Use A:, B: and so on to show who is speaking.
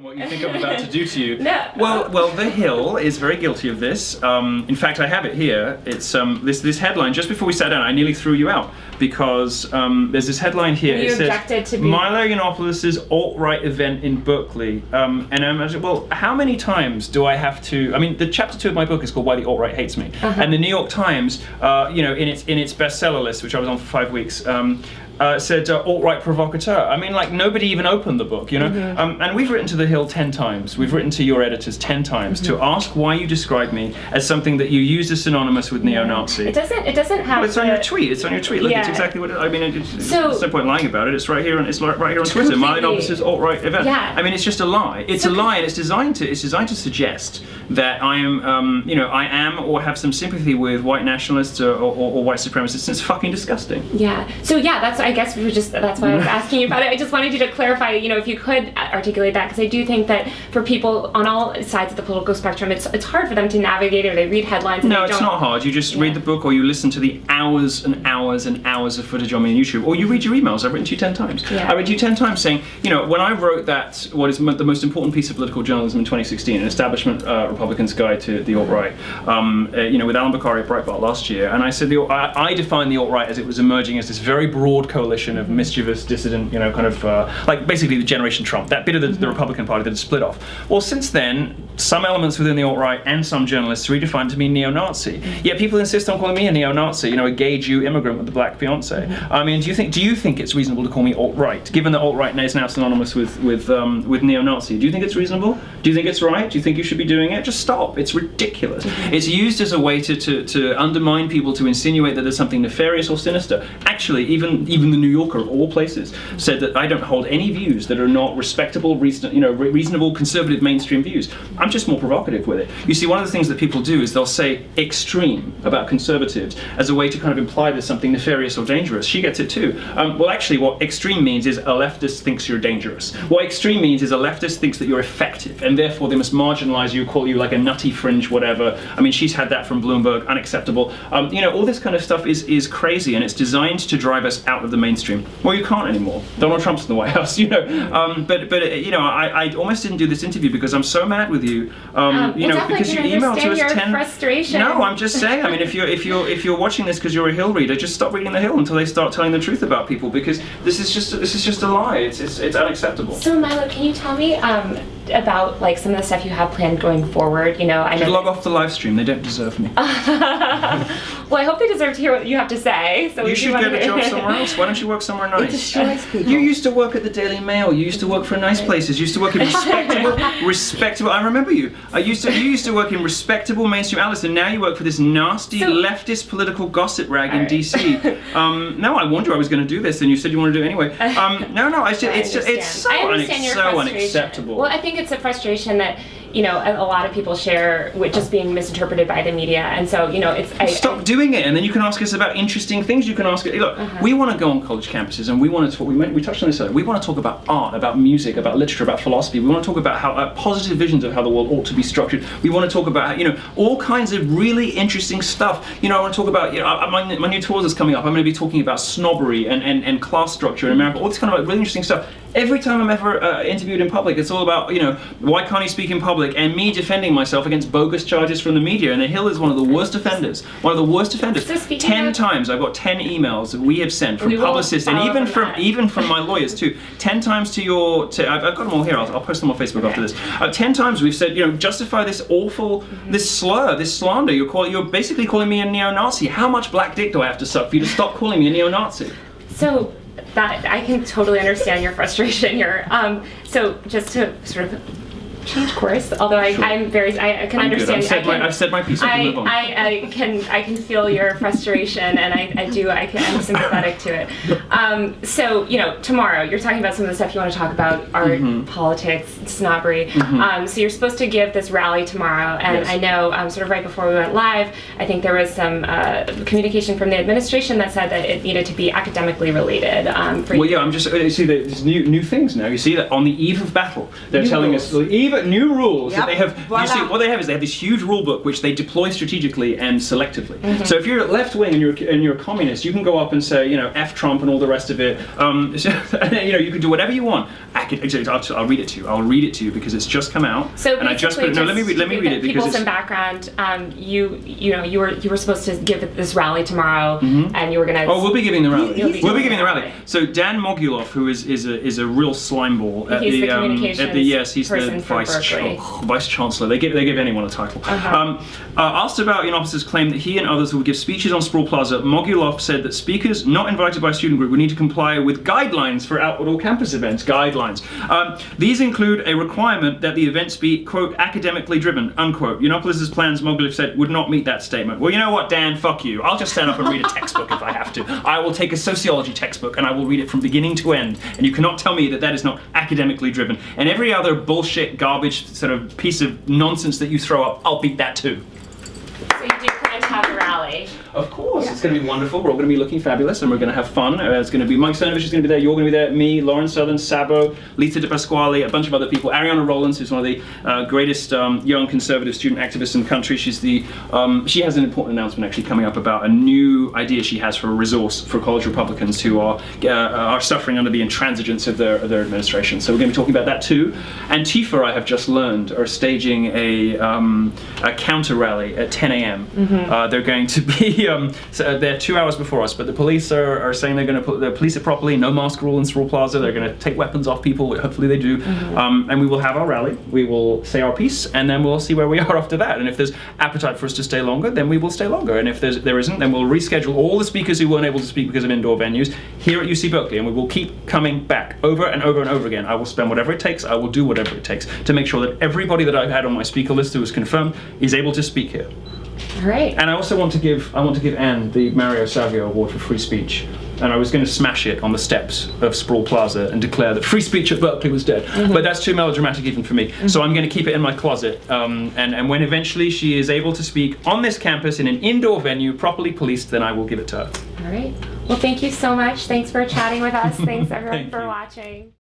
A: on what you think I'm about to do to you.
B: No.
A: Well, The Hill is very guilty of this. In fact, I have it here. It's this headline. Just before we sat down, I nearly threw you out because there's this headline here.
B: You
A: it
B: objected
A: says,
B: to be...
A: Milo Yiannopoulos' alt-right event in Berkeley. And I imagine, well, how many times do I have to... I mean, the chapter 2 of my book is called Why the Alt-Right Hates Me. And the New York Times, in its bestseller list, which I was on for 5 weeks, said alt-right provocateur. I mean, like, nobody even opened the book, you know? And we've written to The Hill 10 times. We've written to your editors 10 times to ask why you describe me as something that you used as synonymous with neo-Nazi.
B: It doesn't have.
A: Well, it's on your tweet. It's on your tweet. Look, it's exactly what I mean. There's no point lying about it. It's right here. It's right here on Twitter. Milo Yiannopoulos' alt-right event.
B: Yeah.
A: I mean, it's just a lie. It's a lie, and it's designed to suggest that I am, I am or have some sympathy with white nationalists or white supremacists. It's fucking disgusting.
B: Yeah. So yeah, that's why I was asking you about it. I just wanted you to clarify, if you could articulate that, because I do think that for people on all sides of the political spectrum, it's hard for them to navigate, or they read headlines.
A: No, it's not hard. You just read the book, or you listen to the hours and hours and hours of footage on me on YouTube, or you read your emails. I've written to you 10 times.
B: Yeah.
A: I read to you 10 times saying, when I wrote that, what is the most important piece of political journalism in 2016, an establishment Republican's guide to the alt-right, with Alan Bakari at Breitbart last year, and I said I defined the alt-right as it was emerging as this very broad coalition of mischievous, dissident, like basically the Generation Trump, that bit of the Republican Party that had split off. Well, since then, some elements within the alt-right and some journalists redefine to mean neo-Nazi. Yet people insist on calling me a neo-Nazi, a gay Jew immigrant with a black fiance. I mean, do you think it's reasonable to call me alt-right, given that alt-right is now synonymous with neo-Nazi? Do you think it's reasonable? Do you think it's right? Do you think you should be doing it? Just stop. It's ridiculous. It's used as a way to undermine people, to insinuate that there's something nefarious or sinister. Actually, even the New Yorker of all places said that I don't hold any views that are not respectable, reasonable, conservative, mainstream views. I'm just more provocative with it. You see, one of the things that people do is they'll say extreme about conservatives as a way to kind of imply there's something nefarious or dangerous. She gets it too. Well, actually, what extreme means is a leftist thinks you're dangerous. What extreme means is a leftist thinks that you're effective, and therefore they must marginalize you, call you like a nutty fringe, whatever. I mean, she's had that from Bloomberg, unacceptable. All this kind of stuff is crazy, and it's designed to drive us out of the mainstream. Well, you can't anymore. Donald Trump's in the White House, I almost didn't do this interview because I'm so mad with you, because you emailed to us 10.
B: Frustration.
A: No, I'm just saying. I mean, if you're watching this because you're a Hill reader, just stop reading The Hill until they start telling the truth about people, because this is just a lie. It's unacceptable.
B: So Milo, can you tell me about like some of the stuff you have planned going forward? I know.
A: Log off the live stream. They don't deserve me.
B: Well, I hope they deserve to hear what you have to say. So
A: you should get a job somewhere else. Why don't you work somewhere nice?
C: It destroys people.
A: You used to work at the Daily Mail. You used to work for nice places. You used to work in respectable. I remember you. You used to work in respectable mainstream outlets, and now you work for this nasty leftist political gossip rag in DC. No, I warned you I was going to do this, and you said you want to do it anyway. No. It's so unacceptable.
B: Well, I think it's a frustration that a lot of people share with just being misinterpreted by the media, and so
A: stop doing it, and then you can ask us about interesting things. You can ask it. Look, we want to go on college campuses, and we want to talk. We touched on this earlier. We want to talk about art, about music, about literature, about philosophy. We want to talk about how positive visions of how the world ought to be structured. We want to talk about all kinds of really interesting stuff. I want to talk about my new tour that's coming up. I'm going to be talking about snobbery and class structure in America. All this kind of really interesting stuff. Every time I'm ever interviewed in public, it's all about, why can't he speak in public, and me defending myself against bogus charges from the media. And The Hill is one of the worst offenders. So 10 times I've got 10 emails that we have sent from publicists, and even from my lawyers too. 10 times I've got them all here. I'll post them on Facebook after this. 10 times we've said, justify this awful, this slur, this slander. You're basically calling me a neo-Nazi. How much black dick do I have to suck for you to stop calling me a neo-Nazi?
B: So that I can totally understand your frustration here. So just to sort of change course, although I can understand.
A: I've said my piece.
B: I can feel your frustration, and I'm sympathetic to it. So tomorrow you're talking about some of the stuff you want to talk about, art, politics, snobbery. So you're supposed to give this rally tomorrow, and
A: yes.
B: I know sort of right before we went live, I think there was some communication from the administration that said that it needed to be academically related.
A: I'm just you see there's new things now. You see that on the eve of battle, they're telling us the eve new rules that
C: Yep.
A: they have.
C: Voila.
A: You see, what they have is they have this huge rule book which they deploy strategically and selectively. So if you're left wing and you're a communist, you can go up and say, you know, F Trump and all the rest of it. You know, you can do whatever you want. I'll read it to you. I'll read it to you because it's just come out.
B: So
A: and I just put it. No, let me read it
B: people
A: because
B: some background. You were supposed to give this rally tomorrow, and you were gonna.
A: Oh, we'll be giving the rally.
C: He's
A: We'll be
C: doing
A: giving the rally.
B: Okay.
A: So Dan Mogulov, who is a real slimeball at
B: He's the
A: the
B: communications
A: he's the
B: person for Berkeley.
A: vice chancellor. They give anyone a title. Asked about Yiannopoulos' claim that he and others will give speeches on Sproul Plaza, Mogulov said that speakers not invited by a student group would need to comply with guidelines for outward or campus events. Guidelines. These include a requirement that the events be, quote, academically driven, unquote. Yiannopoulos' plans, Mogulov said, would not meet that statement. Well, you know what, Dan? Fuck you. I'll just stand up and read a textbook if I have to. I will take a sociology textbook and I will read it from beginning to end. And you cannot tell me that that is not academically driven. And every other bullshit, garbage sort of piece of nonsense that you throw up, I'll beat that too.
B: So you do plan to have a rally.
A: Of course, it's going to be wonderful. We're all going to be looking fabulous, and we're going to have fun. It's going to be Mike Cernovich is going to be there. You're going to be there. Me, Lauren Southern, Sabo, Lisa De Pasquale, a bunch of other people. Ariana Rollins, who's one of the greatest young conservative student activists in the country. She's the she has an important announcement actually coming up about a new idea she has for a resource for college Republicans who are suffering under the intransigence of their administration. So we're going to be talking about that too. Antifa, I have just learned, are staging a counter rally at 10 a.m. They're going to be so they're 2 hours before us, but the police are saying they're going to police it properly. No mask rule in Sproul Plaza. They're going to take weapons off people. Hopefully they do. And we will have our rally. We will say our piece, and then we'll see where we are after that. And if there's appetite for us to stay longer, then we will stay longer. And if there isn't, then we'll reschedule all the speakers who weren't able to speak because of indoor venues here at UC Berkeley, and we will keep coming back over and over and over again. I will spend whatever it takes. I will do whatever it takes to make sure that everybody that I've had on my speaker list who is confirmed is able to speak here.
B: All right.
A: And I also want to give Anne the Mario Savio Award for free speech. And I was going to smash it on the steps of Sproul Plaza and declare that free speech at Berkeley was dead. But that's too melodramatic even for me. So I'm going to keep it in my closet. And when eventually she is able to speak on this campus in an indoor venue, properly policed, then I will give it to her.
B: All right. Well, thank you so much. Thanks for chatting with us. Thanks everyone
A: Thank
B: for
A: you.
B: watching.